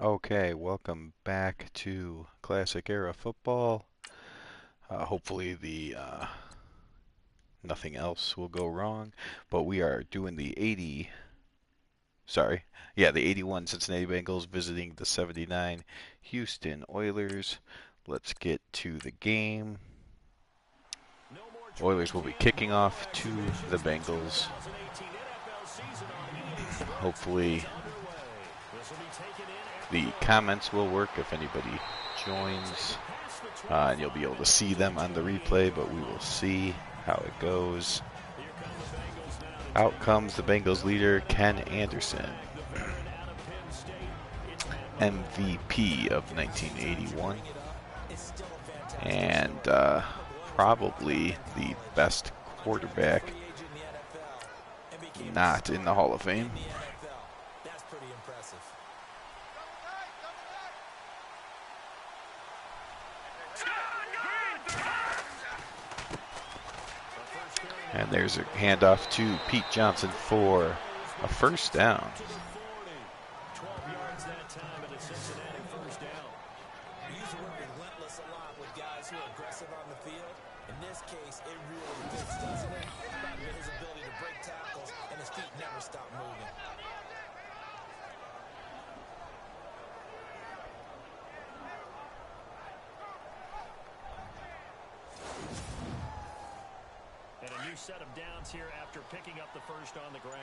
Okay, welcome back to Classic Era Football. Hopefully the nothing else will go wrong, but we are doing the 80, sorry, yeah, the 81 Cincinnati Bengals visiting the 79 Houston Oilers. Let's get to the game. Oilers will be kicking off to the Bengals. Hopefully the comments will work if anybody joins. And you'll be able to see them on the replay, but we will see how it goes. Out comes the Bengals leader, Ken Anderson, MVP of 1981, and probably the best quarterback not in the Hall of Fame. And there's a handoff to Pete Johnson for a first down. 12 yards that time at a Cincinnati first down. He used to work relentless a lot with guys who are aggressive on the field. In this case, it really fits, doesn't it? It's about his ability to break tackles, and his feet never stop moving. And a new set of downs here after picking up the first on the ground.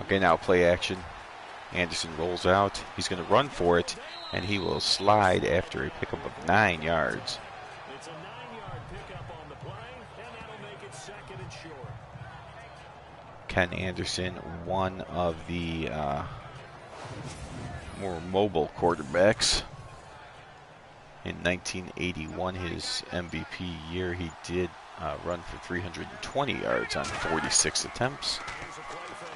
Okay, now play action. Anderson rolls out. He's going to run for it, and he will slide after a pickup of 9 yards. It's a 9-yard pickup on the play, and that'll make it second and short. Ken Anderson, one of the more mobile quarterbacks. In 1981, his MVP year, he did run for 320 yards on 46 attempts.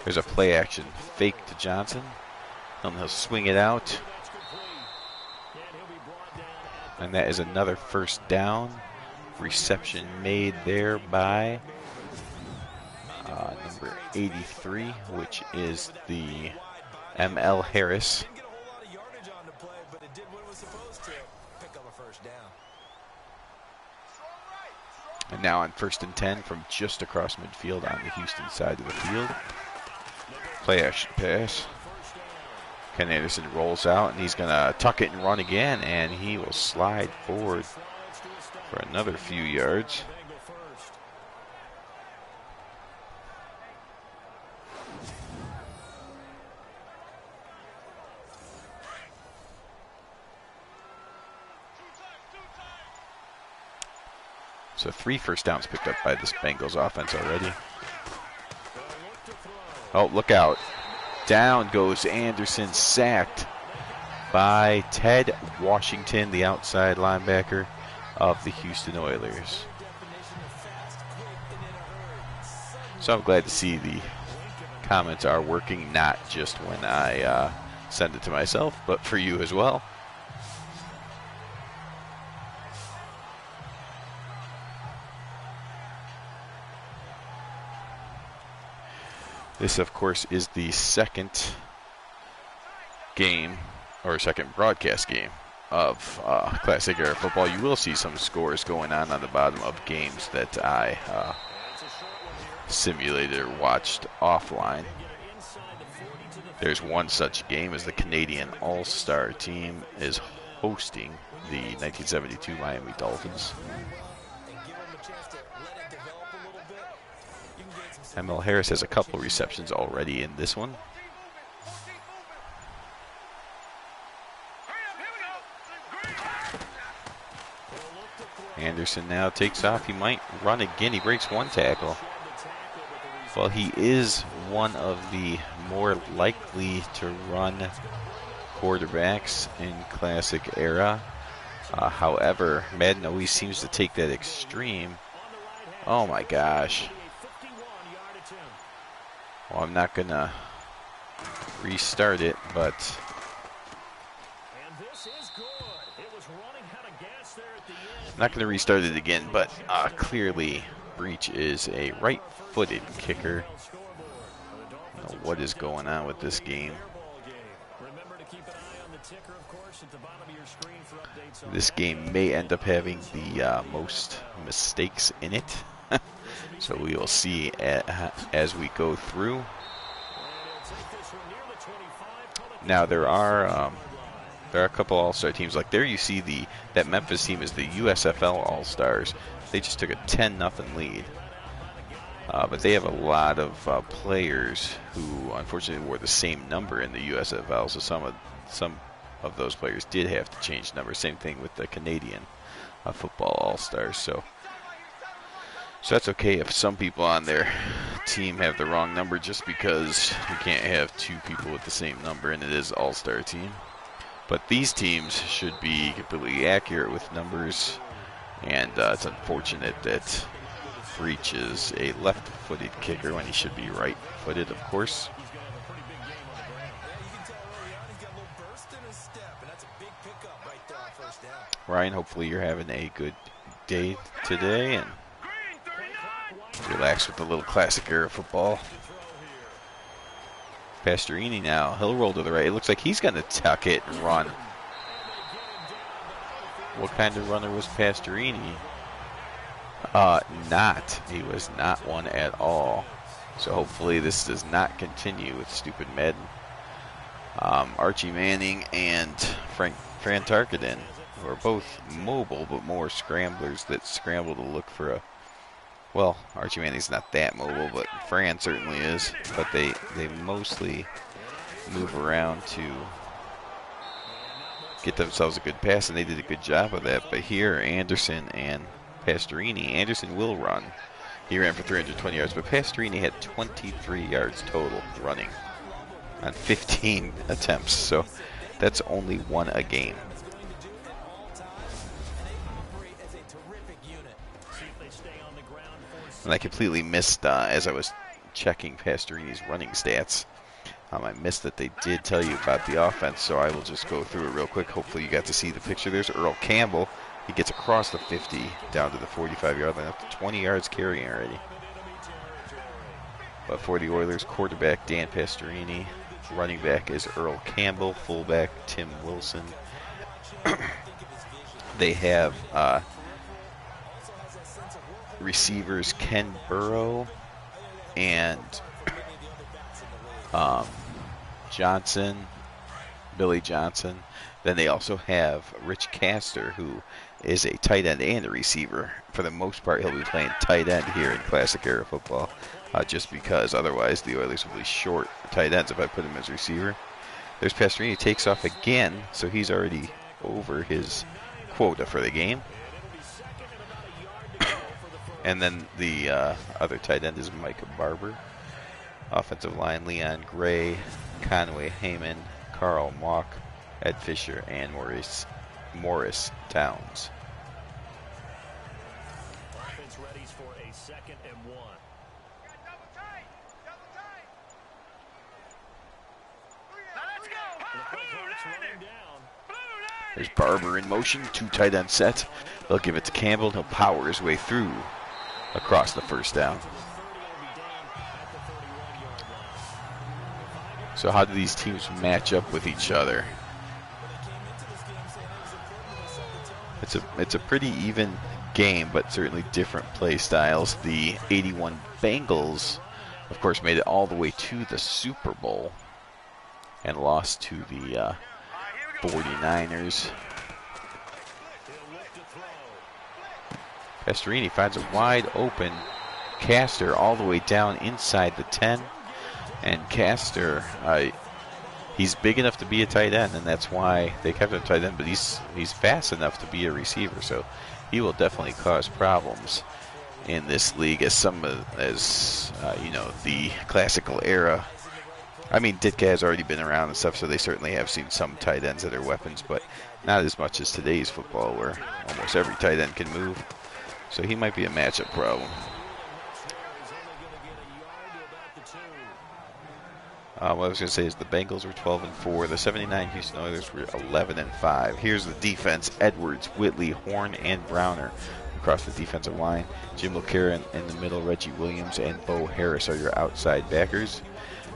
There's a play action fake to Johnson. And he'll swing it out. And that is another first down. Reception made there by number 83, which is the M.L. Harris. And now on 1st and 10 from just across midfield on the Houston side of the field. Play action pass. Ken Anderson rolls out, and he's going to tuck it and run again, and he will slide forward for another few yards. So 3 first downs picked up by this Bengals offense already. Oh, look out. Down goes Anderson, sacked by Ted Washington, the outside linebacker of the Houston Oilers. So I'm glad to see the comments are working, not just when I send it to myself, but for you as well. This, of course, is the second game, or second broadcast game of Classic Era Football. You will see some scores going on the bottom of games that I simulated or watched offline. There's one such game as the Canadian All-Star team is hosting the 1972 Miami Dolphins. M.L. Harris has a couple receptions already in this one. Anderson now takes off. He might run again. He breaks one tackle. Well, he is one of the more likely to run quarterbacks in Classic Era. However, Madden always seems to take that extreme. Oh my gosh. Well, I'm not going to restart it, but I'm not going to restart it again, but clearly Breach is a right-footed kicker. I don't know what is going on with this game. This game may end up having the most mistakes in it. So we will see as we go through. Now there are a couple All-Star teams. Like there you see that Memphis team is the USFL All-Stars. They just took a 10-0 lead. But they have a lot of players who unfortunately wore the same number in the USFL. So some of those players did have to change numbers. Same thing with the Canadian Football All-Stars. So that's okay if some people on their team have the wrong number, just because you can't have two people with the same number and it is All-Star team. But these teams should be completely accurate with numbers, and it's unfortunate that Breach is a left-footed kicker when he should be right-footed, of course. Ryan, hopefully you're having a good day today and relax with a little classic era football. Pastorini now, he'll roll to the right. It looks like he's going to tuck it and run. What kind of runner was Pastorini? He was not one at all. So hopefully this does not continue with stupid Madden. Archie Manning and Fran Tarkenton, who are both mobile but more scramblers that scramble to look for a... Well, Archie Manning's not that mobile, but Fran certainly is. But they mostly move around to get themselves a good pass, and they did a good job of that. But here, Anderson and Pastorini. Anderson will run. He ran for 320 yards, but Pastorini had 23 yards total running on 15 attempts. So that's only one a game. And I completely missed, as I was checking Pastorini's running stats, I missed that they did tell you about the offense, so I will just go through it real quick. Hopefully you got to see the picture. There's Earl Campbell. He gets across the 50 down to the 45-yard line, up to 20 yards carrying already. But for the Oilers, quarterback Dan Pastorini. Running back is Earl Campbell. Fullback Tim Wilson. They have receivers Ken Burrow and Billy Johnson. Then they also have Rich Castor, who is a tight end and a receiver. For the most part, he'll be playing tight end here in Classic Era football, just because otherwise the Oilers will be short tight ends if I put him as receiver. There's Pastorini, takes off again, so he's already over his quota for the game. And then the other tight end is Micah Barber. Offensive line, Leon Gray, Conway Heyman, Carl Mock, Ed Fisher, and Morris Towns. Offense ready for a 2nd and 1. There's Barber in motion, 2 tight end sets. They'll give it to Campbell. He'll power his way through across the first down. So how do these teams match up with each other? It's a pretty even game, but certainly different play styles. The 81 Bengals, of course, made it all the way to the Super Bowl and lost to the 49ers. Pastorini finds a wide open Castor all the way down inside the 10. And Castor, he's big enough to be a tight end, and that's why they kept him tight end, but he's fast enough to be a receiver, so he will definitely cause problems in this league as the classical era. I mean, Ditka has already been around and stuff, so they certainly have seen some tight ends that are weapons, but not as much as today's football where almost every tight end can move. So he might be a matchup problem. What I was going to say is the Bengals were 12-4. The 79 Houston Oilers were 11-5. Here's the defense: Edwards, Whitley, Horn, and Browner across the defensive line. Jim LeCarron in the middle. Reggie Williams and Bo Harris are your outside backers.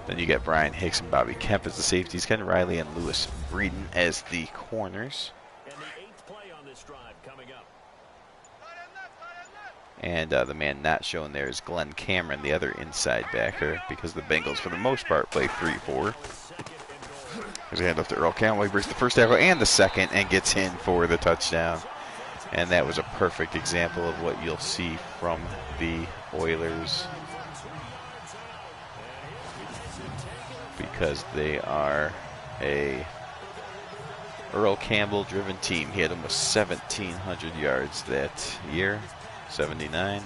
Then you get Brian Hicks and Bobby Kemp as the safeties. Ken Riley and Lewis Breeden as the corners. And the 8th play on this drive coming up. And the man not shown there is Glenn Cameron, the other inside backer, because the Bengals, for the most part, play 3-4. There's a handoff to Earl Campbell. He breaks the first tackle and the second and gets in for the touchdown. And that was a perfect example of what you'll see from the Oilers, because they are a Earl Campbell driven team. He had almost 1,700 yards that year. 79.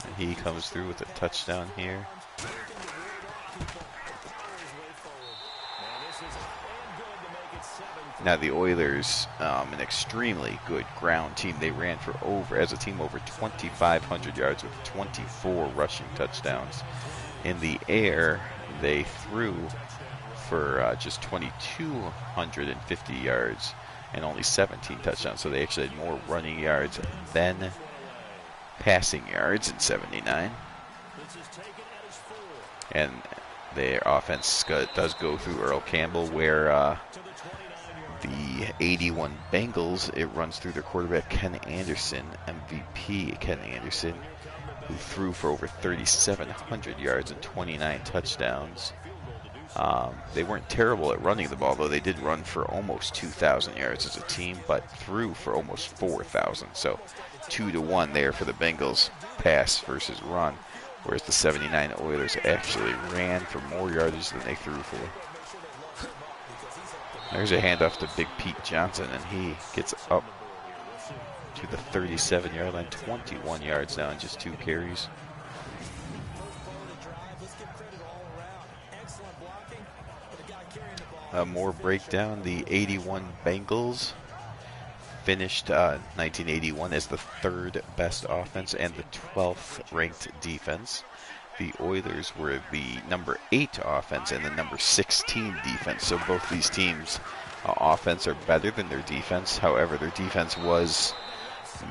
And he comes through with a touchdown here. Now the Oilers, an extremely good ground team. They ran for as a team, over 2,500 yards with 24 rushing touchdowns. In the air, they threw for just 2,250 yards and only 17 touchdowns. So they actually had more running yards than passing yards in 79. And their offense does go through Earl Campbell, where the 81 Bengals, it runs through their quarterback Ken Anderson, MVP Ken Anderson, who threw for over 3,700 yards and 29 touchdowns. They weren't terrible at running the ball, though. They did run for almost 2,000 yards as a team, but threw for almost 4,000. So 2-1 there for the Bengals pass versus run, whereas the 79 Oilers actually ran for more yardage than they threw for. There's a handoff to Big Pete Johnson, and he gets up to the 37-yard line, 21 yards now in just 2 carries. More breakdown. The 81 Bengals finished 1981 as the 3rd best offense and the 12th ranked defense. The Oilers were the number 8 offense and the number 16 defense. So both these teams' offense are better than their defense. However, their defense was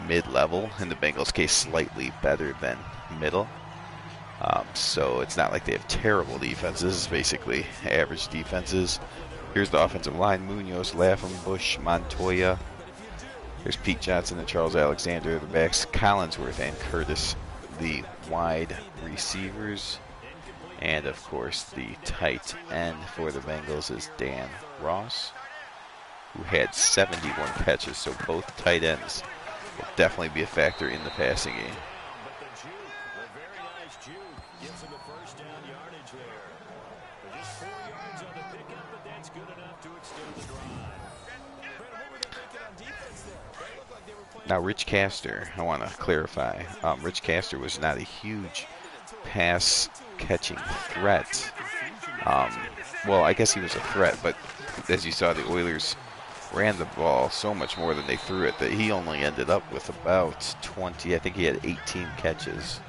mid-level. In the Bengals' case, slightly better than middle. So it's not like they have terrible defenses. It's basically average defenses. Here's the offensive line: Munoz, Lapham, Bush, Montoya. There's Pete Johnson and Charles Alexander, the backs. Collinsworth and Curtis, the wide receivers. And, of course, the tight end for the Bengals is Dan Ross, who had 71 catches. So both tight ends will definitely be a factor in the passing game. Now, Rich Castor, I want to clarify. Rich Castor was not a huge pass-catching threat. Well, I guess he was a threat, but as you saw, the Oilers ran the ball so much more than they threw it that he only ended up with about 20. I think he had 18 catches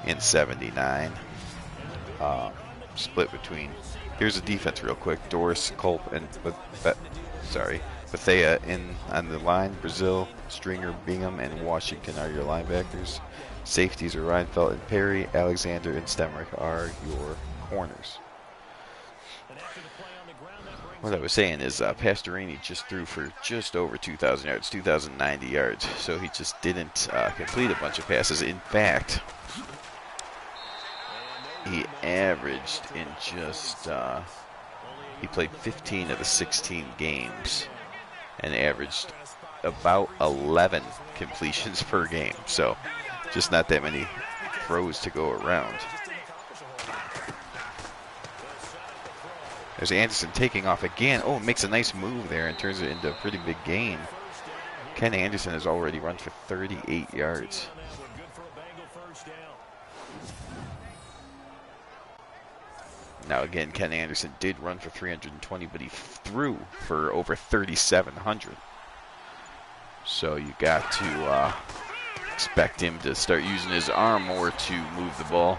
in 79. Split between. Here's the defense real quick: Doris, Culp, and Bethea in on the line. Brazil, Stringer, Bingham, and Washington are your linebackers. Safeties are Reinfeldt and Perry. Alexander and Stemrick are your corners. What I was saying is Pastorini just threw for just over 2,000 yards, 2,090 yards. So he just didn't complete a bunch of passes. In fact, he averaged in just, he played 15 of the 16 games and averaged about 11 completions per game. So just not that many throws to go around. There's Anderson taking off again. Oh, makes a nice move there and turns it into a pretty big gain. Ken Anderson has already run for 38 yards. Now again, Ken Anderson did run for 320, but he threw for over 3,700. So you got to expect him to start using his arm more to move the ball.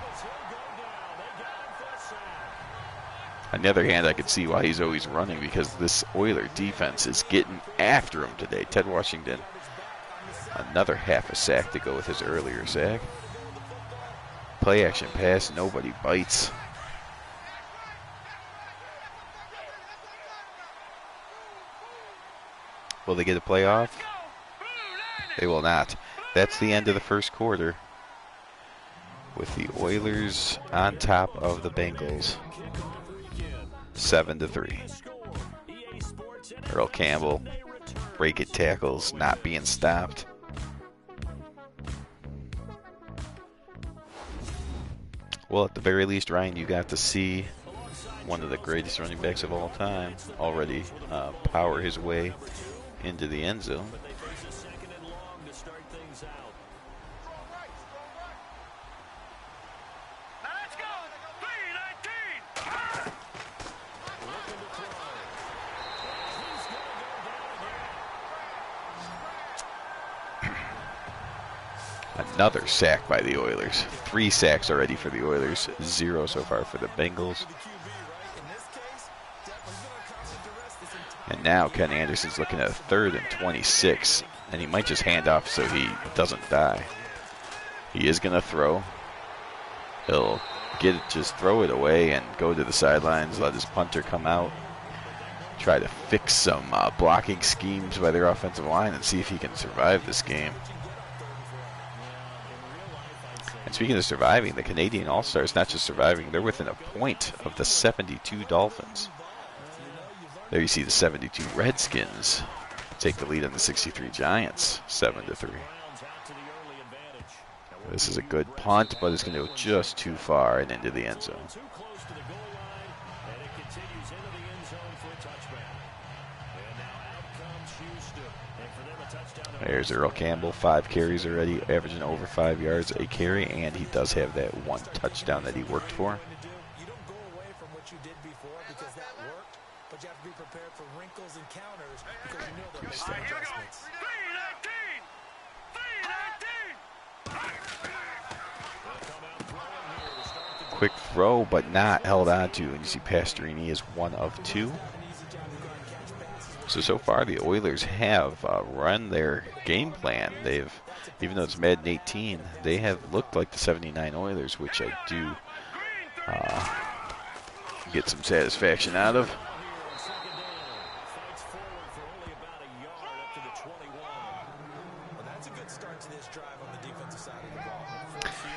On the other hand, I could see why he's always running, because this Oiler defense is getting after him today. Ted Washington, another half a sack to go with his earlier sack. Play action pass, nobody bites. Will they get a playoff? They will not. That's the end of the first quarter, with the Oilers on top of the Bengals, 7-3. Earl Campbell, break-it tackles, not being stopped. Well, at the very least, Ryan, you got to see one of the greatest running backs of all time already power his way into the end zone. Another sack by the Oilers. 3 sacks already for the Oilers, 0 so far for the Bengals. And now Ken Anderson's looking at a 3rd and 26, and he might just hand off so he doesn't die. He is going to throw. He'll get it, just throw it away and go to the sidelines, let his punter come out, try to fix some blocking schemes by their offensive line and see if he can survive this game. And speaking of surviving, the Canadian All-Stars not just surviving, they're within a point of the 72 Dolphins. There you see the 72 Redskins take the lead on the 63 Giants, 7-3. This is a good punt, but it's going to go just too far and into the end zone. There's Earl Campbell, 5 carries already, averaging over 5 yards a carry, and he does have that 1 touchdown that he worked for. You don't go away from what you did before because that worked, but you have to be prepared for wrinkles and counters because you know they'll make some adjustments. Quick throw, but not held on to, and you see Pastorini is 1 of 2. So far the Oilers have run their game plan. They've, even though it's Madden 18, they have looked like the 79 Oilers, which I do get some satisfaction out of.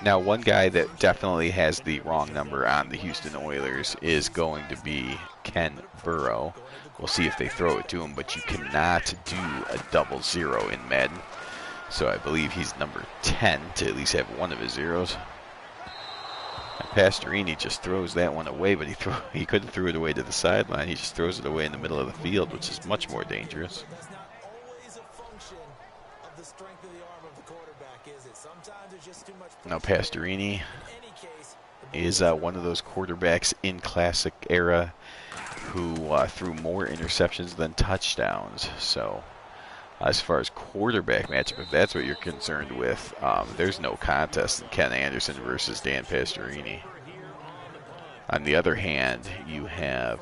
Now, one guy that definitely has the wrong number on the Houston Oilers is going to be Ken Burrow. We'll see if they throw it to him, but you cannot do a 00 in Madden. So I believe he's number 10 to at least have one of his zeros. And Pastorini just throws that one away, but he couldn't throw it away to the sideline. He just throws it away in the middle of the field, which is much more dangerous. That's not always a function of the strength of the arm of the quarterback, is it? Sometimes it's just too much pressure. Now Pastorini is one of those quarterbacks in classic era who threw more interceptions than touchdowns. So as far as quarterback matchup, if that's what you're concerned with, there's no contest in Ken Anderson versus Dan Pastorini. On the other hand, you have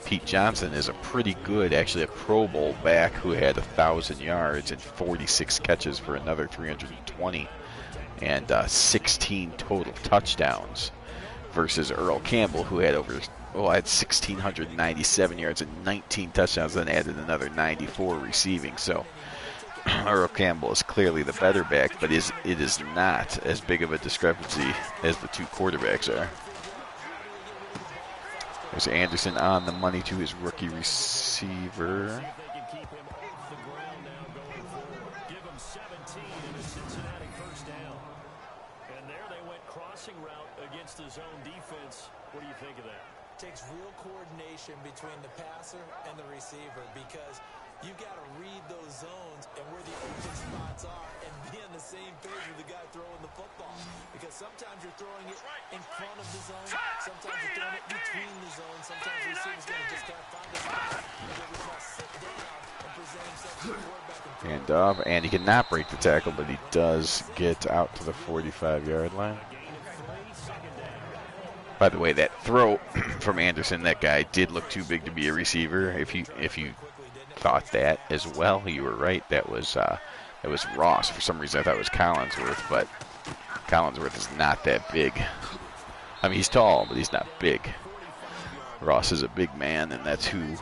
Pete Johnson is a pretty good, actually a Pro Bowl back who had 1,000 yards and 46 catches for another 320 and 16 total touchdowns, versus Earl Campbell, who had had 1,697 yards and 19 touchdowns, then added another 94 receiving. So Earl Campbell is clearly the better back, but it is not as big of a discrepancy as the two quarterbacks are. There's Anderson on the money to his rookie receiver. The zone defense. What do you think of that? Takes real coordination between the passer and the receiver, because you got to read those zones and where the open spots are and be on the same page with the guy throwing the football. Because sometimes you're throwing it in front of the zone, sometimes you're throwing it between the zones, sometimes the receiver's going to just kind of find a spot and then just sit down and present himself to the quarterback and Handoff, and he cannot break the tackle, but he does get out to the 45-yard line. By the way, that throw from Anderson, that guy did look too big to be a receiver. If you thought that as well, you were right. That was Ross. For some reason, I thought it was Collinsworth, but Collinsworth is not that big. I mean, he's tall, but he's not big. Ross is a big man, and that's who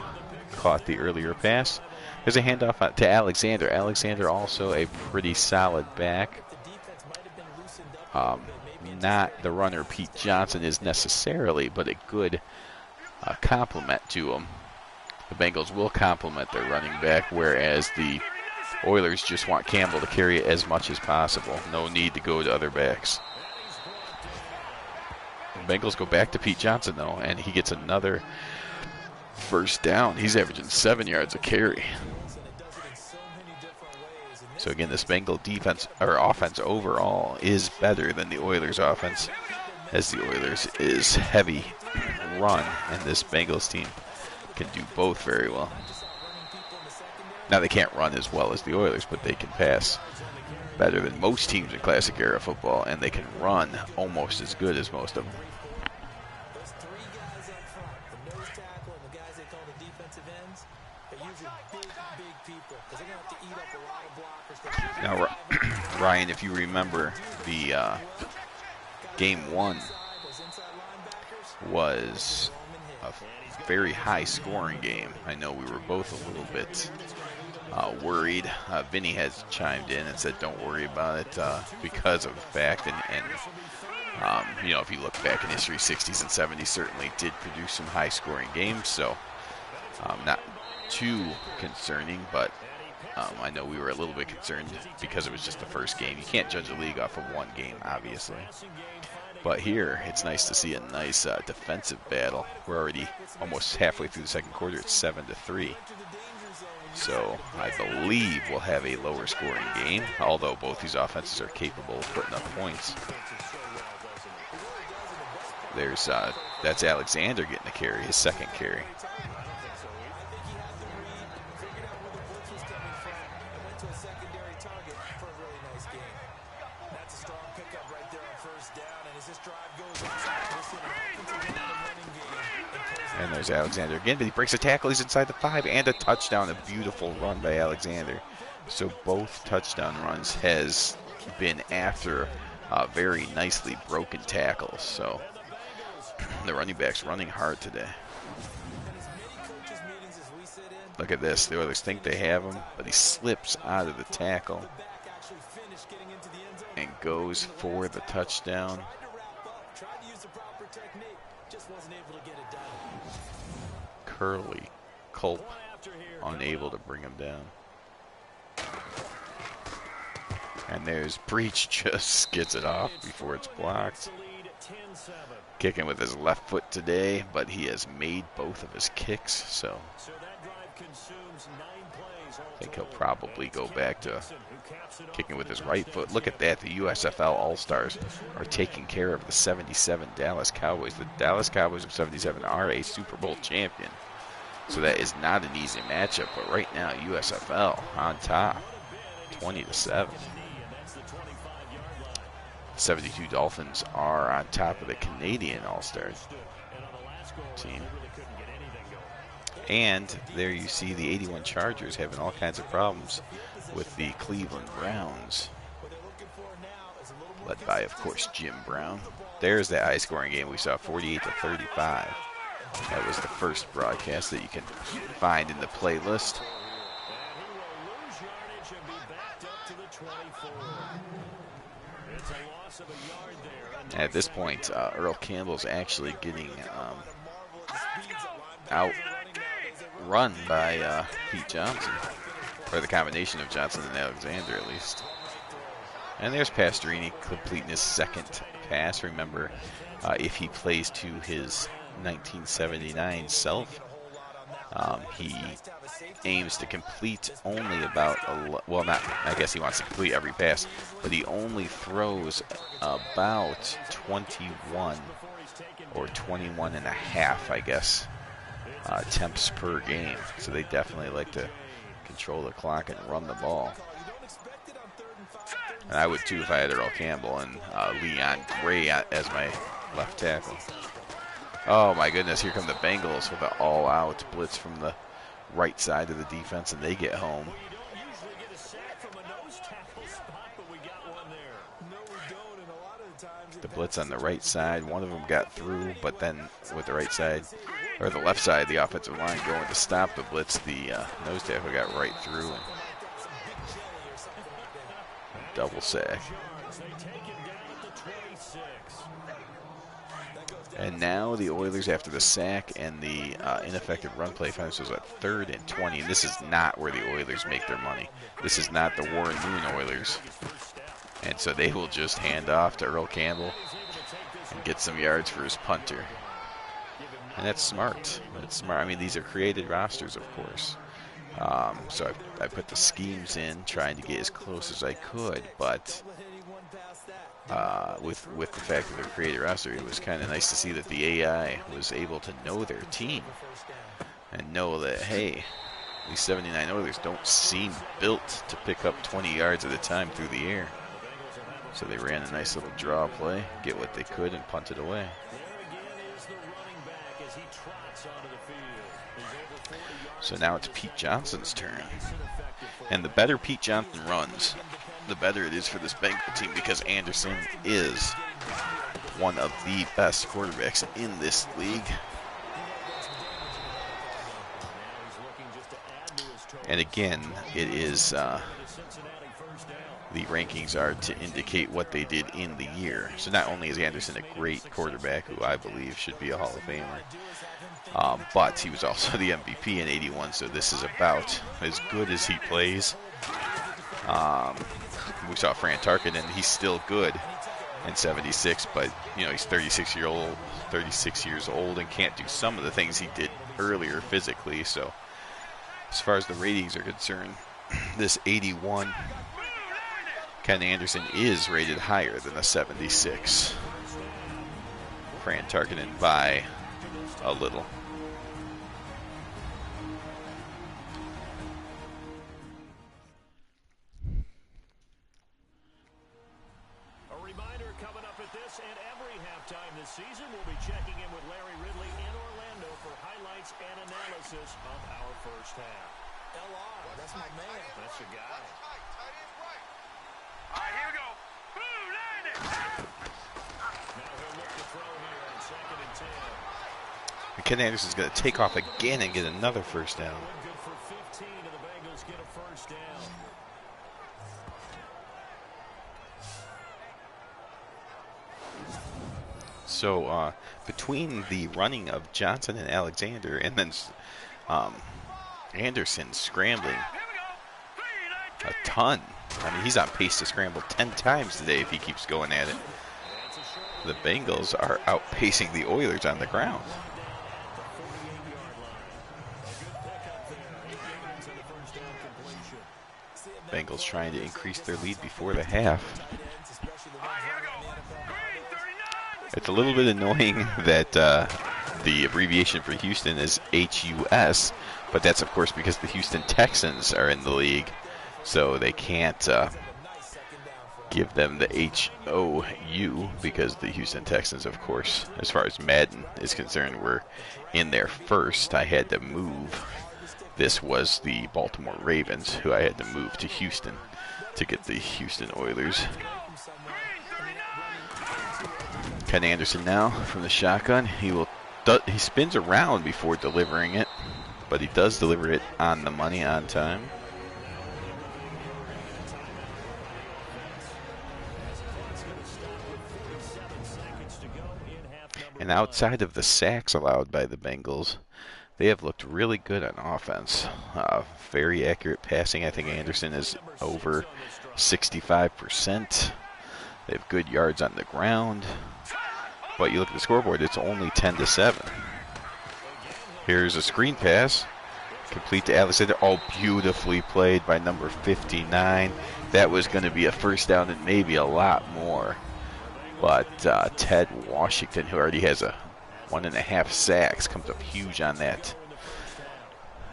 caught the earlier pass. There's a handoff to Alexander. Alexander also a pretty solid back. Not the runner Pete Johnson is necessarily, but a good complement to him. The Bengals will complement their running back, whereas the Oilers just want Campbell to carry it as much as possible. No need to go to other backs. The Bengals go back to Pete Johnson, though, and he gets another first down. He's averaging 7 yards a carry. So again, this Bengal defense or offense overall is better than the Oilers offense, as the Oilers is heavy run, and this Bengals team can do both very well. Now they can't run as well as the Oilers, but they can pass better than most teams in classic era football, and they can run almost as good as most of them. Now, Ryan, if you remember, the game one was a very high-scoring game. I know we were both a little bit worried. Vinny has chimed in and said, "Don't worry about it," because of the fact, and you know, if you look back in history, 60s and 70s certainly did produce some high-scoring games. So, not too concerning, but. I know we were a little bit concerned because it was just the first game. You can't judge a league off of one game, obviously. But here, it's nice to see a nice defensive battle. We're already almost halfway through the second quarter. It's 7-3. So I believe we'll have a lower scoring game, although both these offenses are capable of putting up points. There's that's Alexander getting a carry, his second carry. And there's Alexander again, but he breaks a tackle. He's inside the 5 and a touchdown. A beautiful run by Alexander. So both touchdown runs has been after very nicely broken tackles. So the running back's running hard today. Look at this. The Oilers think they have him, but he slips out of the tackle and goes for the touchdown. Curly Culp unable to bring him down. And there's Breach, just gets it off before it's blocked. Kicking with his left foot today, but he has made both of his kicks, so I think he'll probably go back to kicking with his right foot. Look at that. The USFL All-Stars are taking care of the 77 Dallas Cowboys. The Dallas Cowboys of 77 are a Super Bowl champion. So that is not an easy matchup, but right now USFL on top, 20-7. 72 Dolphins are on top of the Canadian All-Stars team. And there you see the 81 Chargers having all kinds of problems with the Cleveland Browns, led by, of course, Jim Brown. There's that high-scoring game we saw, 48-35. That was the first broadcast that you can find in the playlist. At this point, Earl Campbell's actually getting outrun by Pete Johnson, or the combination of Johnson and Alexander at least. And there's Pastorini completing his second pass. Remember, if he plays to his 1979 self, he aims to complete only about, well, not, I guess he wants to complete every pass, but he only throws about 21 or 21 and a half, I guess, attempts per game. So they definitely like to control the clock and run the ball. And I would too if I had Earl Campbell and Leon Gray as my left tackle. Oh my goodness, here come the Bengals with an all-out blitz from the right side of the defense, and they get home. The blitz on the right side, one of them got through, but then with the right side, or the left side, the offensive line going to stop the blitz, the nose tackle got right through and double sack. And now the Oilers, after the sack and the ineffective run play, finishes at 3rd and 20. And this is not where the Oilers make their money. This is not the Warren Moon Oilers. And so they will just hand off to Earl Campbell and get some yards for his punter. And that's smart. That's smart. I mean, these are created rosters, of course. So I put the schemes in, trying to get as close as I could, but with the fact that they're created roster, it was kind of nice to see that the AI was able to know their team and know that, hey, these 79 Oilers don't seem built to pick up 20 yards at a time through the air. So they ran a nice little draw play, get what they could, and punt it away. So now it's Pete Johnson's turn. And the better Pete Johnson runs, the better it is for this Bengal team, because Anderson is one of the best quarterbacks in this league. And again, it is the rankings are to indicate what they did in the year. So not only is Anderson a great quarterback, who I believe should be a Hall of Famer, but he was also the MVP in '81, so this is about as good as he plays. We saw Fran Tarkin, and he's still good in '76, but you know, he's 36 years old and can't do some of the things he did earlier physically. So as far as the ratings are concerned, this 81 Ken Anderson is rated higher than a 76. Fran Tarkinen by a little. A reminder coming up at this and every halftime this season, we'll be checking in with Larry Ridley in Orlando for highlights and analysis of our first half. LR, that's my man. That's your guy. All right, here we go. Boom, land it. Now he'll look to throw here on 2nd and 10. And Ken Anderson's going to take off again and get another first down. Good for 15, and the Bengals get a first down. So between the running of Johnson and Alexander, and then Anderson scrambling a ton. I mean, he's on pace to scramble 10 times today if he keeps going at it. The Bengals are outpacing the Oilers on the ground. Bengals trying to increase their lead before the half. It's a little bit annoying that the abbreviation for Houston is HUS, but that's of course because the Houston Texans are in the league, so they can't give them the HOU because the Houston Texans, of course, as far as Madden is concerned, were in there first. I had to move. This was the Baltimore Ravens, who I had to move to Houston to get the Houston Oilers. Ken Anderson now from the shotgun. He spins around before delivering it, but he does deliver it on the money, on time. And outside of the sacks allowed by the Bengals, they have looked really good on offense. Very accurate passing. I think Anderson is over 65%. They have good yards on the ground. But you look at the scoreboard, it's only 10-7. Here's a screen pass. Complete to Alexander. Oh, beautifully played by number 59. That was going to be a first down and maybe a lot more. But Ted Washington, who already has a 1.5 sacks, comes up huge on that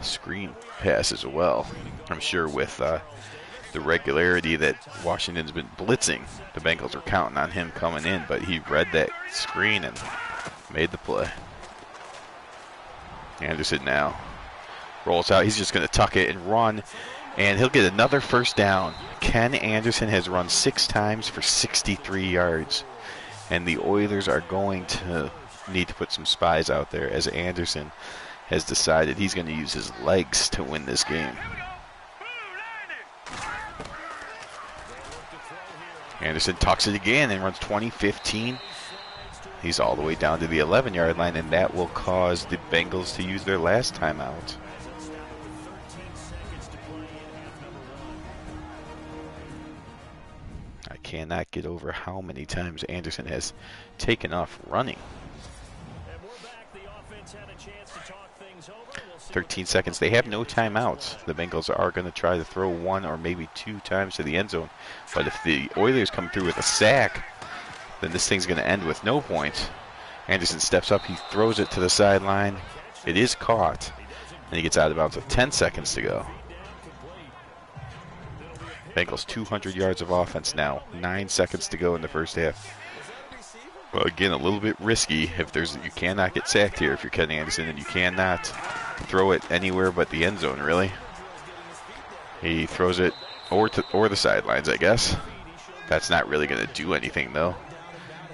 screen pass as well. I'm sure with the regularity that Washington's been blitzing, the Bengals are counting on him coming in, but he read that screen and made the play. Anderson now rolls out. He's just going to tuck it and run, and he'll get another first down. Ken Anderson has run 6 times for 63 yards, and the Oilers are going to need to put some spies out there, as Anderson has decided he's going to use his legs to win this game. Anderson tucks it again and runs 20-15. He's all the way down to the 11-yard line, and that will cause the Bengals to use their last timeout. I cannot get over how many times Anderson has taken off running. 13 seconds. They have no timeouts. The Bengals are going to try to throw 1 or maybe 2 times to the end zone. But if the Oilers come through with a sack, then this thing's going to end with no points. Anderson steps up. He throws it to the sideline. It is caught. And he gets out of bounds with 10 seconds to go. Bengals 200 yards of offense now. 9 seconds to go in the first half. Well, again, a little bit risky. You cannot get sacked here if you're Ken Anderson, and you cannot throw it anywhere but the end zone, really. He throws it or the sidelines, I guess. That's not really going to do anything, though.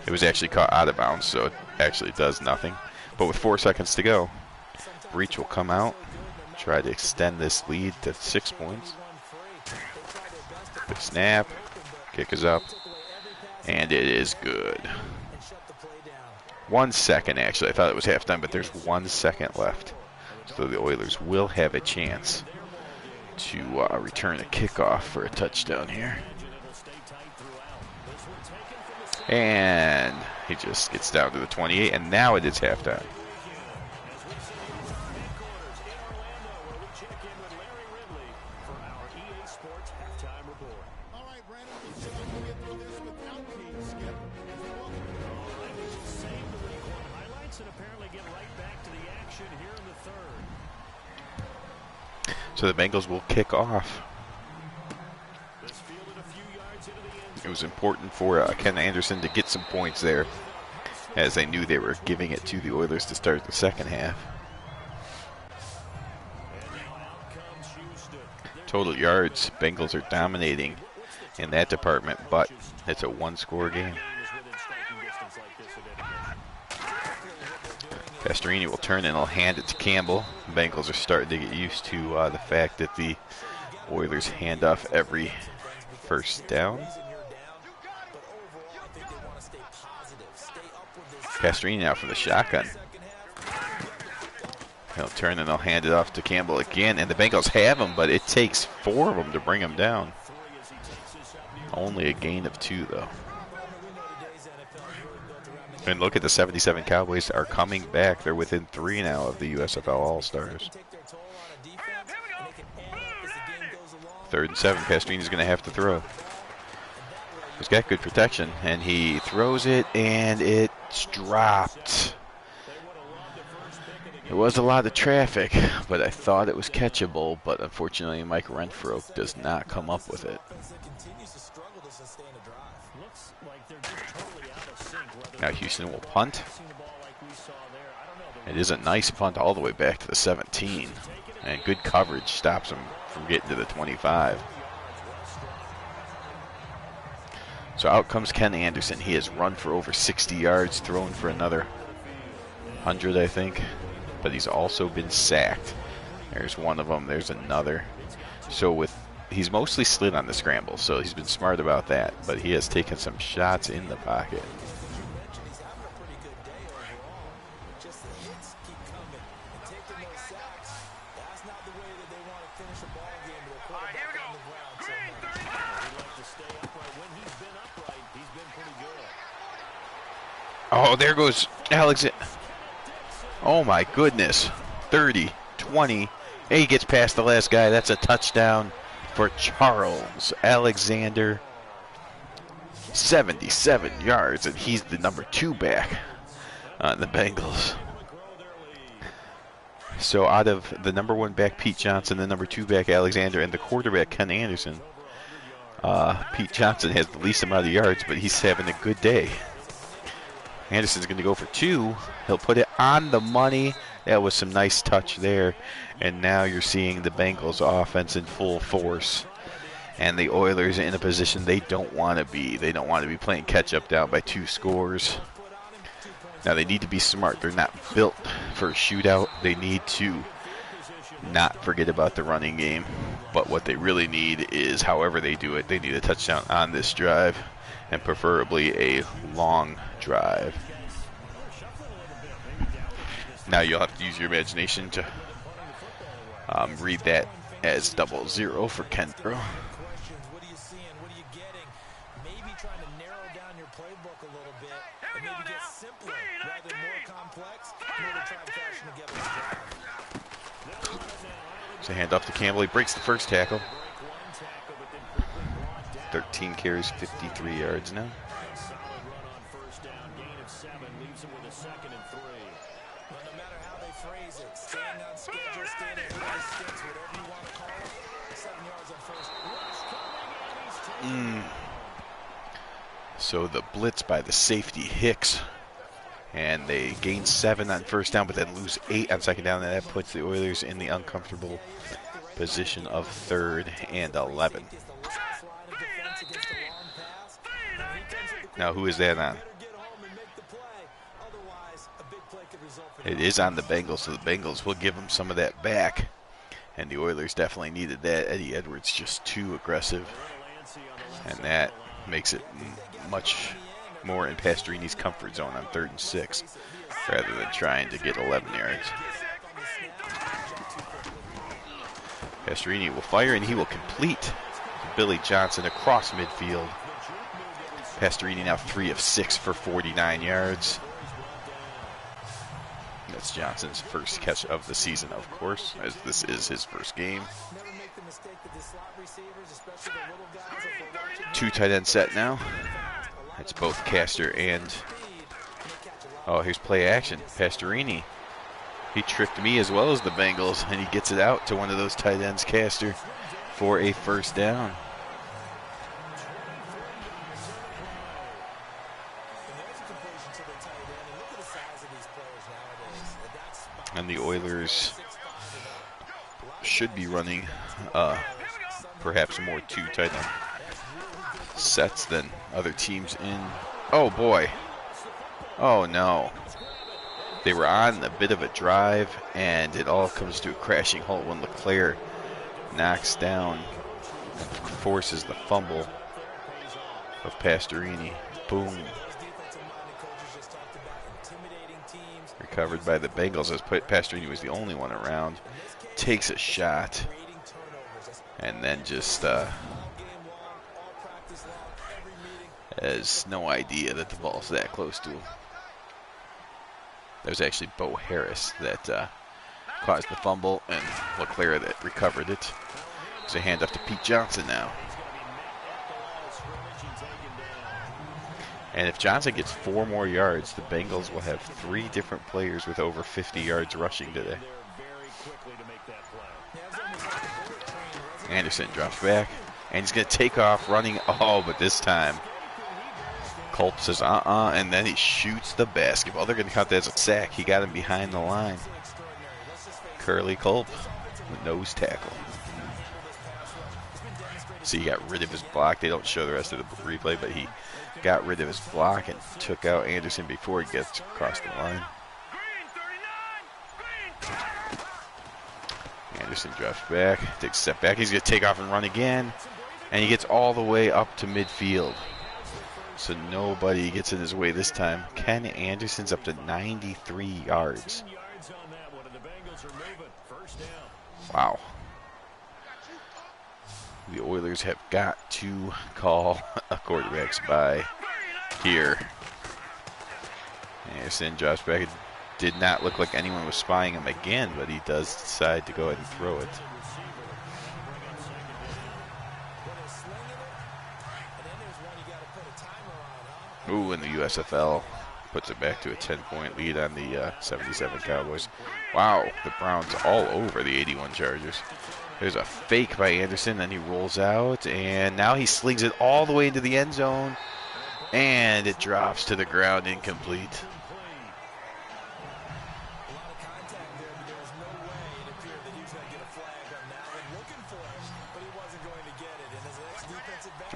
It was actually caught out of bounds, so it actually does nothing. But with 4 seconds to go, Breach will come out, try to extend this lead to 6 points. Good snap, kick is up, and it is good. 1 second, actually. I thought it was halftime, but there's 1 second left. So the Oilers will have a chance to return a kickoff for a touchdown here. And he just gets down to the 28, and now it is halftime. So the Bengals will kick off. It was important for Ken Anderson to get some points there, as they knew they were giving it to the Oilers to start the second half. Total yards, Bengals are dominating in that department, but it's a 1-score game. Pastorini will turn and he'll hand it to Campbell. The Bengals are starting to get used to the fact that the Oilers hand off every first down. Pastorini now from the shotgun. He'll turn and he'll hand it off to Campbell again, and the Bengals have him, but it takes 4 of them to bring him down. Only a gain of 2, though. And look at the 77 Cowboys are coming back. They're within 3 now of the USFL All-Stars. 3rd and 7. Pastrini's going to have to throw. He's got good protection, and he throws it, and it's dropped. There was a lot of traffic, but I thought it was catchable, but unfortunately Mike Renfro does not come up with it. Now Houston will punt. It is a nice punt all the way back to the 17, and good coverage stops him from getting to the 25. So out comes Ken Anderson. He has run for over 60 yards, thrown for another 100, I think. But he's also been sacked. There's one of them. There's another. So he's mostly slid on the scramble, so he's been smart about that. But he has taken some shots in the pocket. Oh, there goes Alexander. Oh, my goodness. 30, 20. He gets past the last guy. That's a touchdown for Charles Alexander. 77 yards, and he's the number 2 back on the Bengals. So out of the number 1 back, Pete Johnson, the number 2 back, Alexander, and the quarterback, Ken Anderson, Pete Johnson has the least amount of yards, but he's having a good day. Anderson's going to go for 2. He'll put it on the money. That was some nice touch there. And now you're seeing the Bengals offense in full force. And the Oilers in a position they don't want to be. They don't want to be playing catch-up down by 2 scores. Now they need to be smart. They're not built for a shootout. They need to not forget about the running game. But what they really need is, however they do it, they need a touchdown on this drive, and preferably a long drive. Now you'll have to use your imagination to read that as 00 for Kendra. What are you seeing? What are you getting? Maybe trying to narrow down your playbook a little bit and maybe get simpler rather than more complex in order to try and fashion together a drive. It's a handoff to Campbell. He breaks the first tackle. 13 carries, 53 yards now. Solid run on first down. Gain of 7 leaves him with a 2nd and 3. Well, no matter how they phrase it, staying on schedule, staying ahead of the sticks, whatever you want to call it, 7 yards on first. So the blitz by the safety Hicks, and they gain 7 on first down, but then lose 8 on second down, and that puts the Oilers in the uncomfortable position of 3rd and 11. Now who is that on? It is on the Bengals, so the Bengals will give them some of that back. And the Oilers definitely needed that. Eddie Edwards just too aggressive. And that makes it much more in Pastorini's comfort zone on 3rd and 6, rather than trying to get 11 yards. Pastorini will fire, and he will complete Billy Johnson across midfield. Pastorini now 3 of 6 for 49 yards. That's Johnson's first catch of the season, of course, as this is his first game. 2 tight end set now. It's both Castor and... Oh, here's play action. Pastorini. He tricked me as well as the Bengals, and he gets it out to one of those tight ends, Castor, for a first down. And the Oilers should be running perhaps more 2 tight end sets than other teams in. Oh boy. Oh no. They were on a bit of a drive, and it all comes to a crashing halt when LeClaire knocks down and forces the fumble of Pastorini. Boom. Recovered by the Bengals, as Pastorini was the only one around. Takes a shot, and then just has no idea that the ball's that close to him. That was actually Bo Harris that caused the fumble, and LeClaire that recovered it. It's a handoff to Pete Johnson now. And if Johnson gets 4 more yards, the Bengals will have 3 different players with over 50 yards rushing today. Anderson drops back, and he's going to take off running. Oh, but this time Culp says and then he shoots the basketball. They're going to count that as a sack. He got him behind the line. Curly Culp, nose tackle. So he got rid of his block. They don't show the rest of the replay, but he got rid of his block and took out Anderson before he gets across the line. Anderson drops back, takes a step back. He's going to take off and run again, and he gets all the way up to midfield. So nobody gets in his way this time. Ken Anderson's up to 93 yards. Wow. The Oilers have got to call a quarterback spy here. Anderson drops back. It did not look like anyone was spying him again, but he does decide to go ahead and throw it. Ooh, in the USFL, puts it back to a 10-point lead on the 77 Cowboys. Wow, the Browns all over the 81 Chargers. There's a fake by Anderson, then he rolls out, and now he slings it all the way into the end zone, and it drops to the ground, incomplete.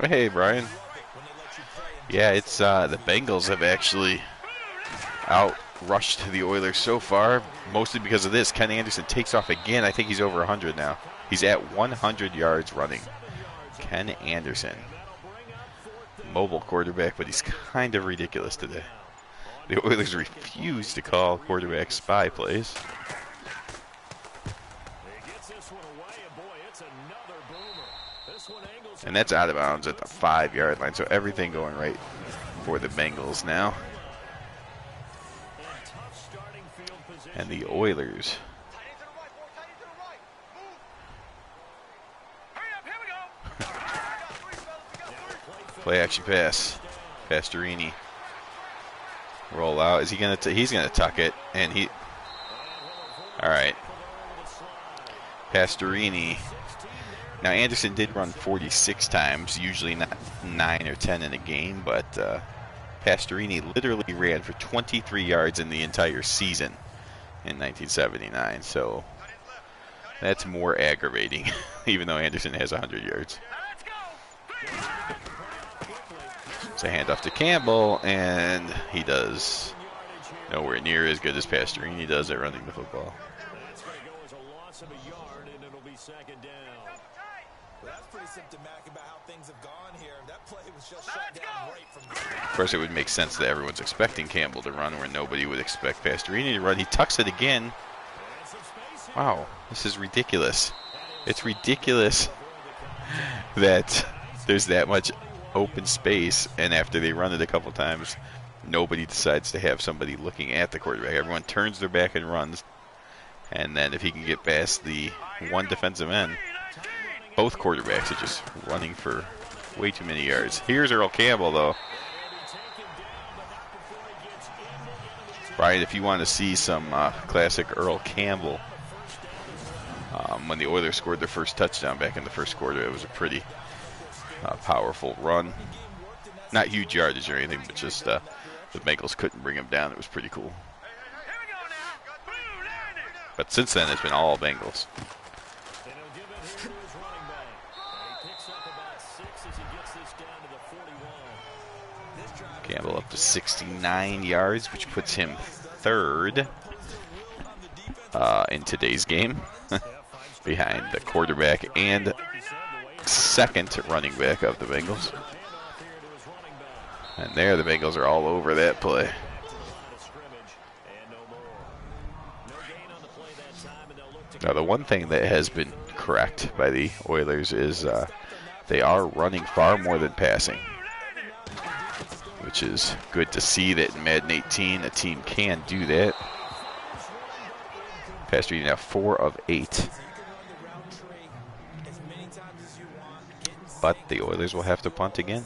Hey, Brian. Yeah, it's the Bengals have actually outrushed the Oilers so far, mostly because of this. Ken Anderson takes off again. I think he's over 100 now. He's at 100 yards running. Ken Anderson. Mobile quarterback, but he's kind of ridiculous today. The Oilers refuse to call quarterback spy plays. And that's out of bounds at the 5-yard line, so everything going right for the Bengals now. And the Oilers play action pass. Pastorini. Roll out. Is he going to? He's going to tuck it, and he. All right. Pastorini. Now Anderson did run 46 times, usually not 9 or 10 in a game, but Pastorini literally ran for 23 yards in the entire season in 1979. So that's more aggravating, even though Anderson has 100 yards. It's a handoff to Campbell, and he does nowhere near as good as Pastorini does at running the football. Of course, it would make sense that everyone's expecting Campbell to run where nobody would expect Pastorini to run. He tucks it again. Wow, this is ridiculous. It's ridiculous that there's that much open space, and after they run it a couple times, nobody decides to have somebody looking at the quarterback. Everyone turns their back and runs, and then if he can get past the one defensive end, both quarterbacks are just running for way too many yards. Here's Earl Campbell, though. Brian, if you want to see some classic Earl Campbell, when the Oilers scored their first touchdown back in the first quarter, it was a pretty powerful run. Not huge yardage or anything, but just the Bengals couldn't bring him down. It was pretty cool. But since then, it's been all Bengals. Campbell up to 69 yards, which puts him third in today's game, behind the quarterback and second running back of the Bengals. And there, the Bengals are all over that play. Now, the one thing that has been correct by the Oilers is they are running far more than passing, which is good to see that in Madden 18 a team can do that. Pastorini now 4 of 8. But the Oilers will have to punt again.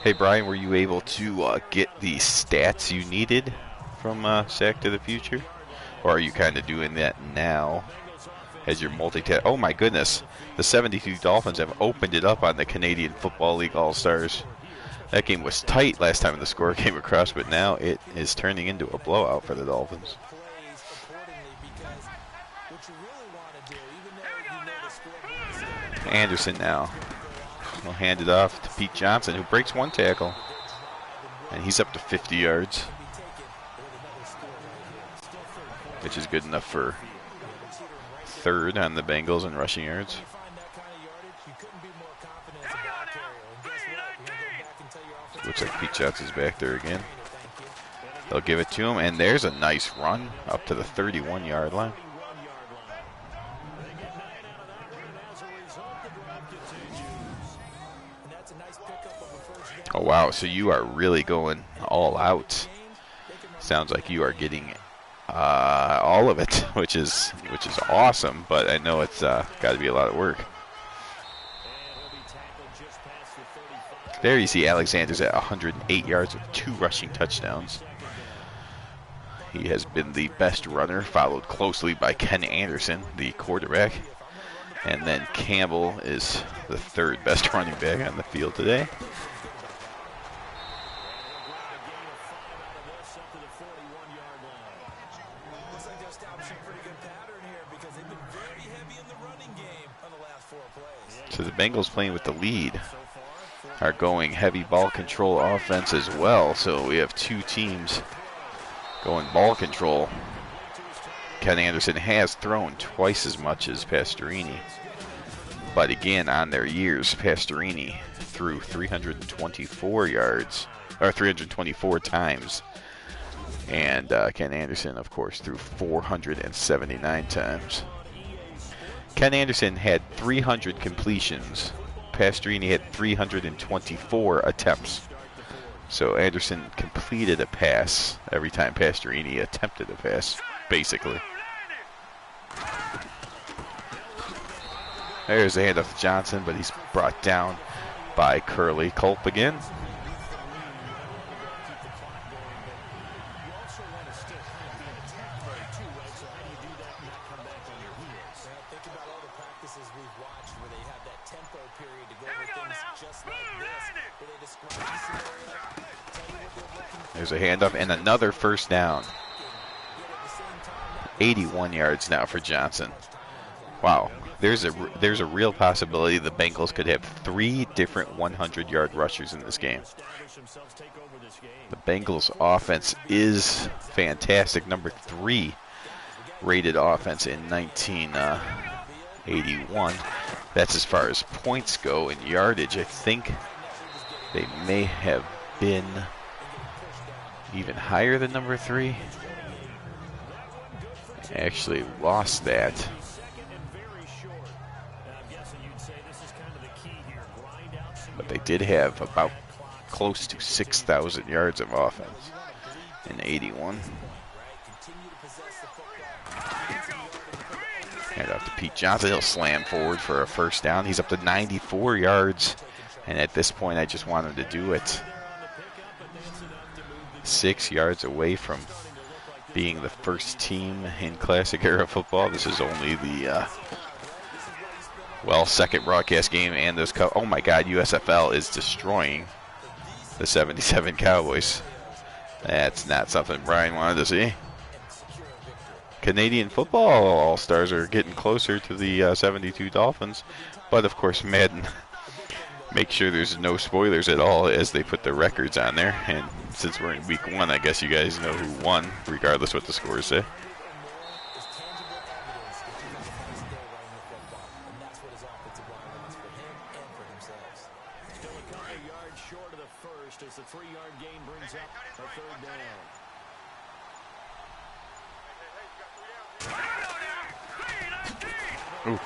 Hey Brian, were you able to get the stats you needed from Sack to the Future? Or are you kind of doing that now as your multitask? Oh my goodness, the 72 Dolphins have opened it up on the Canadian Football League All-Stars. That game was tight last time the score came across, but now it is turning into a blowout for the Dolphins. Anderson now will hand it off to Pete Johnson, who breaks one tackle, and he's up to 50 yards, which is good enough for third on the Bengals in rushing yards. Looks like Pete Johnson's back there again. They'll give it to him, and there's a nice run up to the 31-yard line. Oh, wow, so you are really going all out. Sounds like you are getting All of it, which is awesome. But I know it's got to be a lot of work. There you see Alexander's at 108 yards with 2 rushing touchdowns. He has been the best runner, followed closely by Ken Anderson, the quarterback. And then Campbell is the 3rd best running back on the field today. So the Bengals, playing with the lead, are going heavy ball control offense as well. So we have 2 teams going ball control. Ken Anderson has thrown twice as much as Pastorini. But again, on their years, Pastorini threw 324 yards, or 324 times. And Ken Anderson, of course, threw 479 times. Ken Anderson had 300 completions. Pastorini had 324 attempts. So Anderson completed a pass every time Pastorini attempted a pass, basically. There's the handoff to Johnson, but he's brought down by Curly Culp again. There's a handoff and another first down. 81 yards now for Johnson. Wow, there's a real possibility the Bengals could have 3 different 100-yard rushers in this game. The Bengals offense is fantastic. Number 3 rated offense in 1981. That's as far as points go. In yardage, I think they may have been even higher than number 3. Actually lost that. But they did have about close to 6,000 yards of offense in 81. Hand off to Pete Johnson. He'll slam forward for a first down. He's up to 94 yards. And at this point, I just want him to do it. 6 yards away from being the first team in Classic Era football. This is only the, second broadcast game. And those, oh my God, USFL is destroying the 77 Cowboys. That's not something Brian wanted to see. Canadian football all-stars are getting closer to the 72 Dolphins. But of course, Madden make sure there's no spoilers at all as they put the records on there. And since we're in week 1, I guess you guys know who won, regardless what the scores say. Still a couple of yards short of the first as the 3-yard gain brings up a 3rd down. Ooh.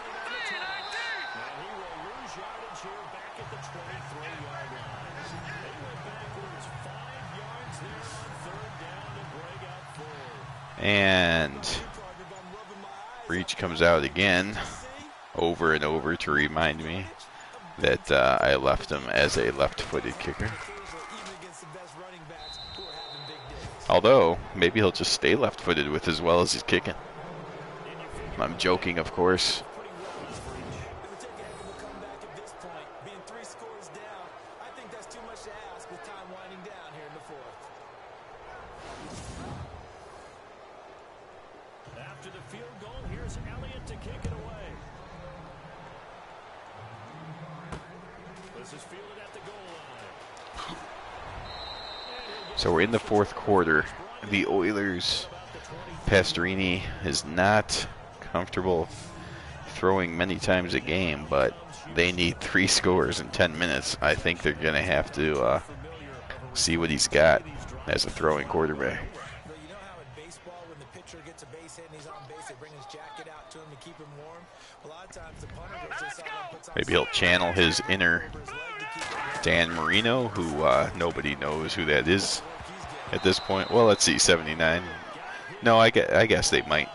And Breach comes out again, over and over, to remind me that I left him as a left-footed kicker. Although, maybe he'll just stay left-footed with as well as he's kicking. I'm joking, of course. After the field goal, here's Elliott to kick it away. This is fielded at the goal line. So we're in the 4th quarter. The Oilers, Pastorini is not comfortable throwing many times a game, but they need 3 scores in 10 minutes. I think they're going to have to see what he's got as a throwing quarterback. Maybe he'll channel his inner Dan Marino, who nobody knows who that is at this point. Well, let's see, 79. No, I guess they might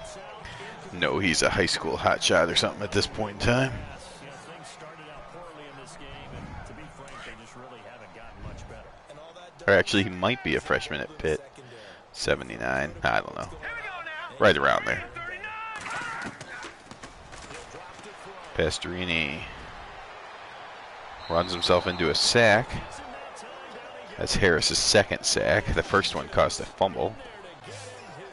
know he's a high school hotshot or something at this point in time. Yes, things started out poorly in this game, and to be frank, they just really haven't gotten much better. Or actually, he might be a freshman at Pitt. 79. I don't know. Here we go now. Right around there. 39. Pastorini runs himself into a sack. That's Harris's second sack. The first one caused a fumble. His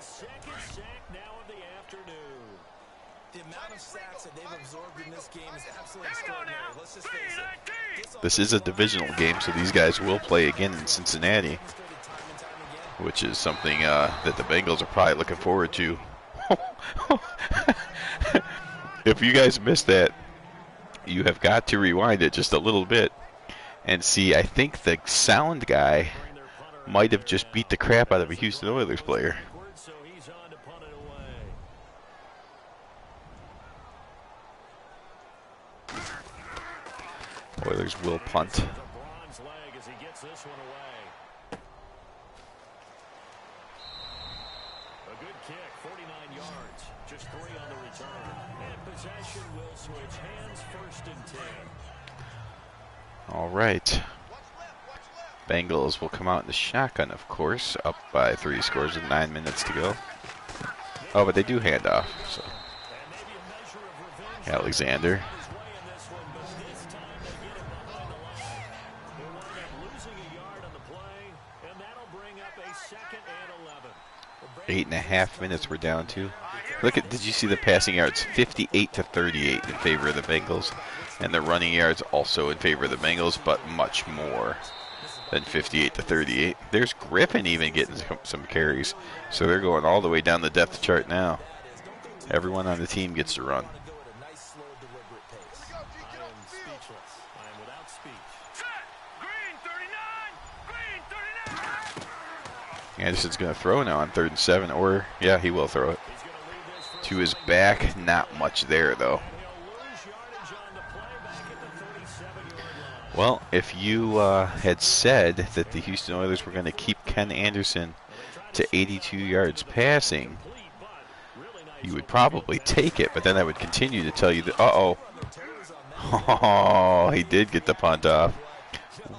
second sack now of the afternoon. The amount of sacks that they've absorbed in this game is absolutely extraordinary. Let's just face it. This is a divisional game, so these guys will play again in Cincinnati, which is something that the Bengals are probably looking forward to. If you guys missed that, you have got to rewind it just a little bit and see. I think the sound guy might have just beat the crap out of a Houston Oilers player. So he's on to punt it away. Oilers will punt. The bronze leg as he gets this one away. A good kick, 49 yards, just 3 on the return. And possession will switch hands, 1st and 10. All right. Bengals will come out in the shotgun, of course, up by 3 scores with 9 minutes to go. Oh, but they do hand off. So Alexander. Eight and a half minutes we're down to. Look at, did you see the passing yards? 58 to 38 in favor of the Bengals. And the running yards also in favor of the Bengals, but much more than 58 to 38. There's Griffin even getting some carries. So they're going all the way down the depth chart now. Everyone on the team gets to run. Anderson's going to throw now on 3rd and 7, or, yeah, he will throw it. To his back, not much there, though. Well, if you had said that the Houston Oilers were going to keep Ken Anderson to 82 yards passing, you would probably take it, but then I would continue to tell you that, uh-oh. Oh, he did get the punt off.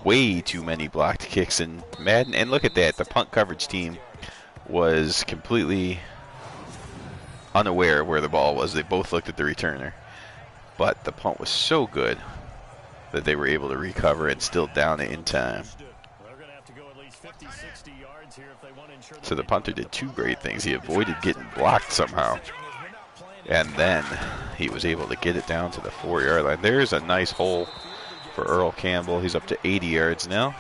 Way too many blocked kicks in Madden. And look at that. The punt coverage team was completely unaware of where the ball was. They both looked at the returner. But the punt was so good that they were able to recover and still down it in time. So the punter did 2 great things. He avoided getting blocked somehow. And then he was able to get it down to the 4-yard line. There's a nice hole for Earl Campbell. He's up to 80 yards now.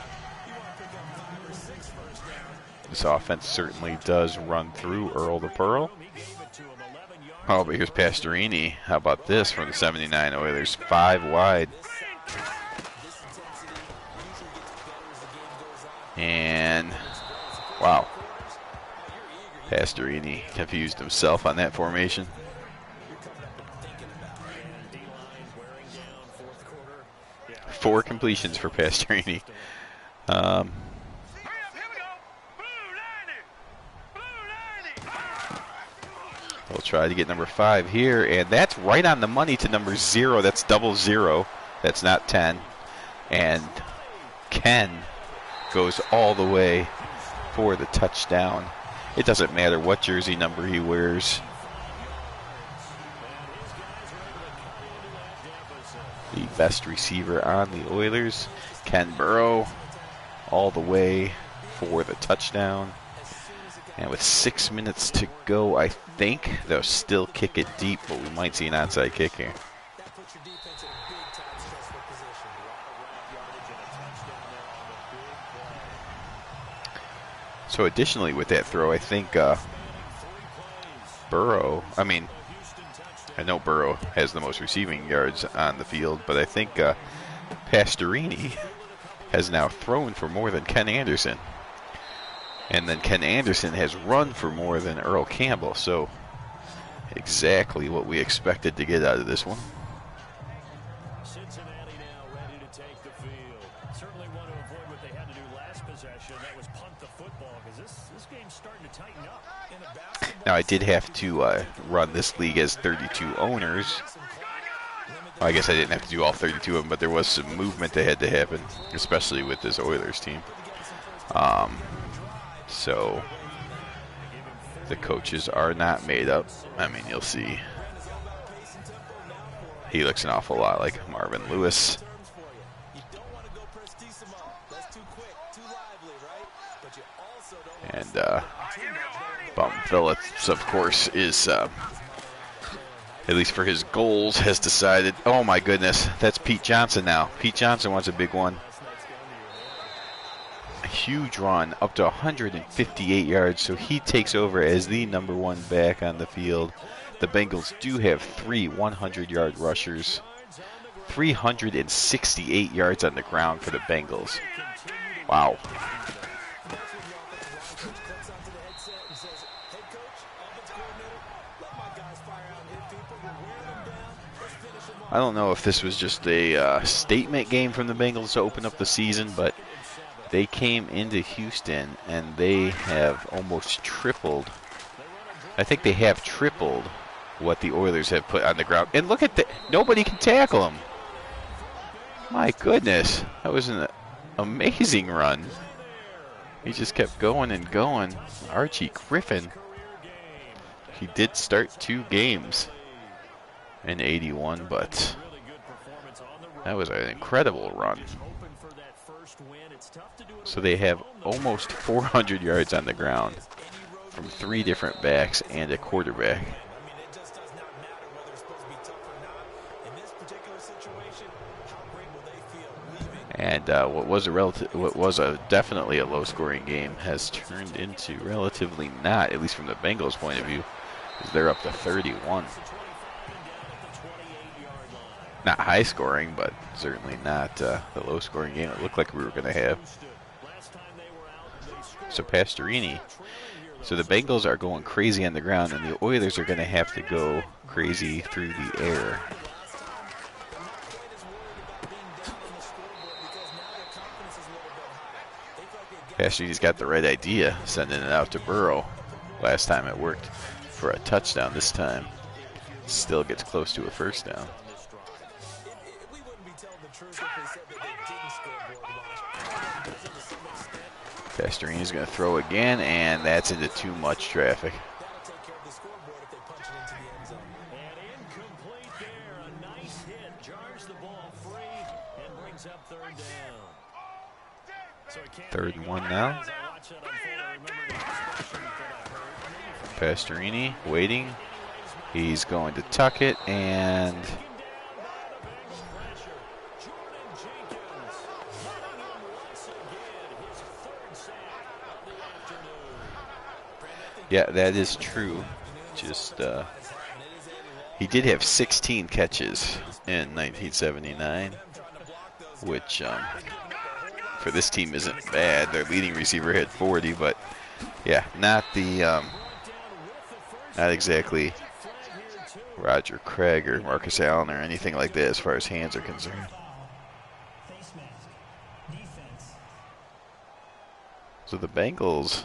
This offense certainly does run through Earl the Pearl. Oh, but here's Pastorini. How about this from the 79 Oilers? 5 wide. And, wow. Pastorini confused himself on that formation. 4 completions for Pastorini. We'll try to get number 5 here, and that's right on the money to number 0. That's 00. That's not 10. And Ken goes all the way for the touchdown. It doesn't matter what jersey number he wears. The best receiver on the Oilers, Ken Burrow, all the way for the touchdown. And with 6 minutes to go, I think they'll still kick it deep, but we might see an onside kick here. So additionally with that throw, I think I know Burrow has the most receiving yards on the field, but I think Pastorini has now thrown for more than Ken Anderson. And then Ken Anderson has run for more than Earl Campbell. So exactly what we expected to get out of this one. Cincinnati now ready to take the field. Certainly want to avoid what they had to do last possession. Now, I did have to run this league as 32 owners. Well, I guess I didn't have to do all 32 of them, but there was some movement that had to happen, especially with this Oilers team. So the coaches are not made up. I mean, you'll see. He looks an awful lot like Marvin Lewis. And Bum Phillips, of course, is, at least for his goals, has decided, oh my goodness, that's Pete Johnson now. Pete Johnson wants a big one. A huge run, up to 158 yards, so he takes over as the #1 back on the field. The Bengals do have 3 100-yard rushers. 368 yards on the ground for the Bengals. Wow. I don't know if this was just a statement game from the Bengals to open up the season, but they came into Houston and they have almost tripled. I think they have tripled what the Oilers have put on the ground. And look at that. Nobody can tackle him. My goodness. That was an amazing run. He just kept going and going. Archie Griffin. He did start 2 games in 81, but that was an incredible run. So they have almost 400 yards on the ground from 3 different backs and a quarterback. And what was definitely a low-scoring game has turned into relatively not, at least from the Bengals' point of view, as they're up to 31. Not high-scoring, but certainly not the low-scoring game it looked like we were going to have. So Pastorini. So the Bengals are going crazy on the ground, and the Oilers are going to have to go crazy through the air. Pastorini's got the right idea, sending it out to Burrow. Last time it worked for a touchdown. This time still gets close to a first down. Pastorini's going to throw again, and that's into too much traffic. Third and 1 now. Pastorini waiting. He's going to tuck it, and yeah, that is true. Just he did have 16 catches in 1979, which for this team isn't bad. Their leading receiver had 40, but yeah, not exactly Roger Craig or Marcus Allen or anything like that as far as hands are concerned. So the Bengals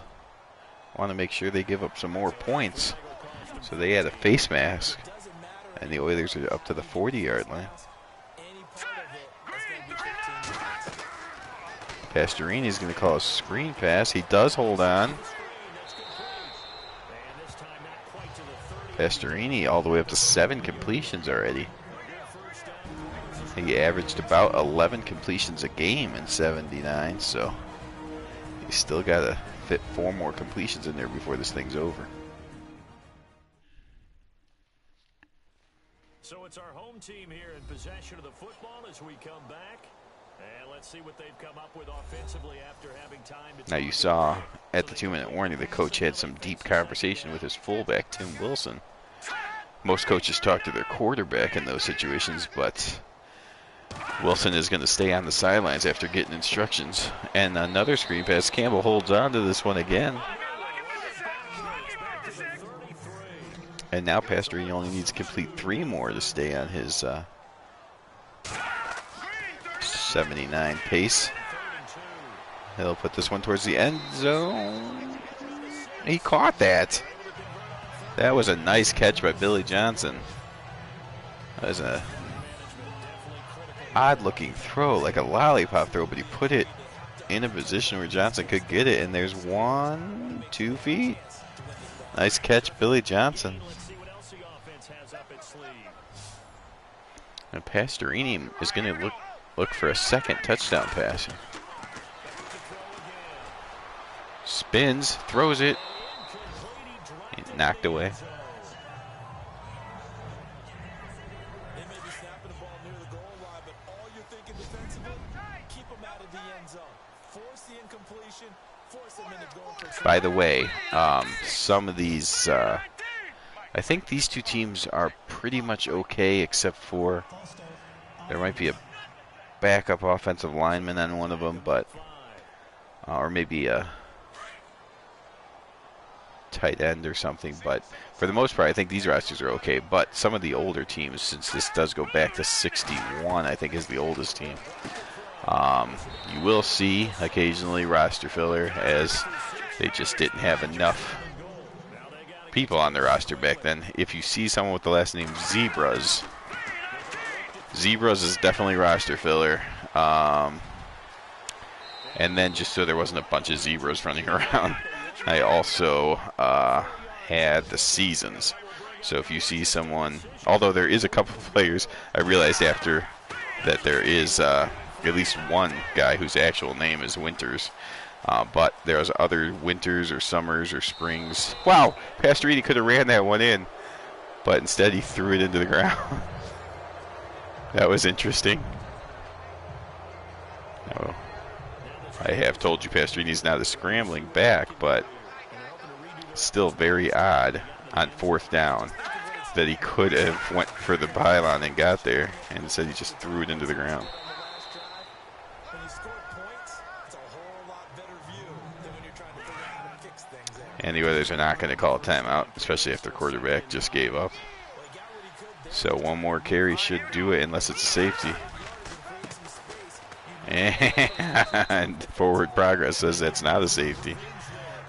want to make sure they give up some more points. So they had a face mask, and the Oilers are up to the 40-yard line. Pastorini's going to call a screen pass. He does hold on. Pastorini all the way up to 7 completions already. He averaged about 11 completions a game in 79, so he's still got to fit 4 more completions in there before this thing's over. So it's our home team here in possession of the football as we come back. And let's see what they've come up with offensively after having time to. Now you saw at the 2-minute warning the coach had some deep conversation with his fullback, Tim Wilson. Most coaches talk to their quarterback in those situations, but Wilson is going to stay on the sidelines after getting instructions. And another screen pass. Campbell holds on to this one again. And now Pastorini only needs to complete 3 more to stay on his 79 pace. He'll put this one towards the end zone. He caught that. That was a nice catch by Billy Johnson. That was a odd-looking throw, like a lollipop throw, but he put it in a position where Johnson could get it, and there's 1, 2 feet. Nice catch, Billy Johnson. And Pastorini is going to look for a second touchdown pass. Spins, throws it, and knocked away. They may be snapping the ball near the goal line, but all you're thinking defensively, keep them out of the end zone. Force the incompletion, force them into going for By the way, some of these, I think these two teams are pretty much okay, except for there might be a backup offensive lineman on one of them, but or maybe a tight end or something. But for the most part, I think these rosters are okay. But some of the older teams, since this does go back to 61, I think is the oldest team. You will see occasionally roster filler, as they just didn't have enough people on the roster back then. If you see someone with the last name Zebras is definitely roster filler. And then just so there wasn't a bunch of zebras running around, I also had the seasons. So if you see someone, although there is a couple of players, I realized after that there is at least one guy whose actual name is Winters. But there's other Winters or Summers or Springs. Wow, Pastoriti could have ran that one in, but instead he threw it into the ground. That was interesting. Oh, I have told you Pastorini's now the scrambling back, but still very odd on 4th down that he could have went for the pylon and got there, and instead he just threw it into the ground. And the others are not going to call a timeout, especially if their quarterback just gave up. So one more carry should do it, unless it's a safety. And forward progress says that's not a safety.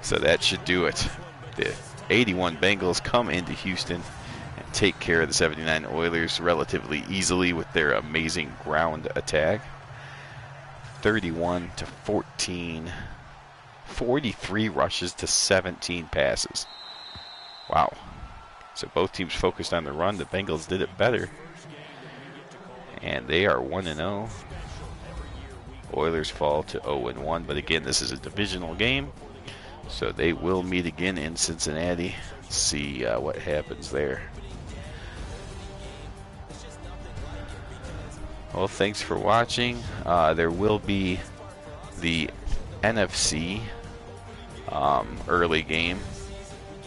So that should do it. The 81 Bengals come into Houston and take care of the 79 Oilers relatively easily with their amazing ground attack. 31-14. 43 rushes to 17 passes. Wow. So both teams focused on the run. The Bengals did it better. And they are 1-0. Oilers fall to 0-1. But again, this is a divisional game. So they will meet again in Cincinnati. See what happens there. Well, thanks for watching. There will be the NFC early game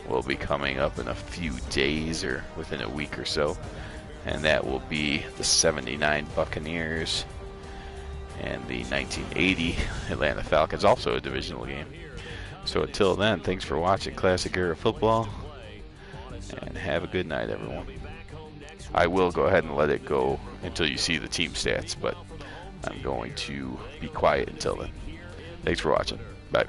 will be coming up in a few days or within a week or so, and that will be the 79 Buccaneers and the 1980 Atlanta Falcons, also a divisional game. So until then, thanks for watching Classic Era Football, and have a good night, everyone. I will go ahead and let it go until you see the team stats, but I'm going to be quiet until then. Thanks for watching. Bye.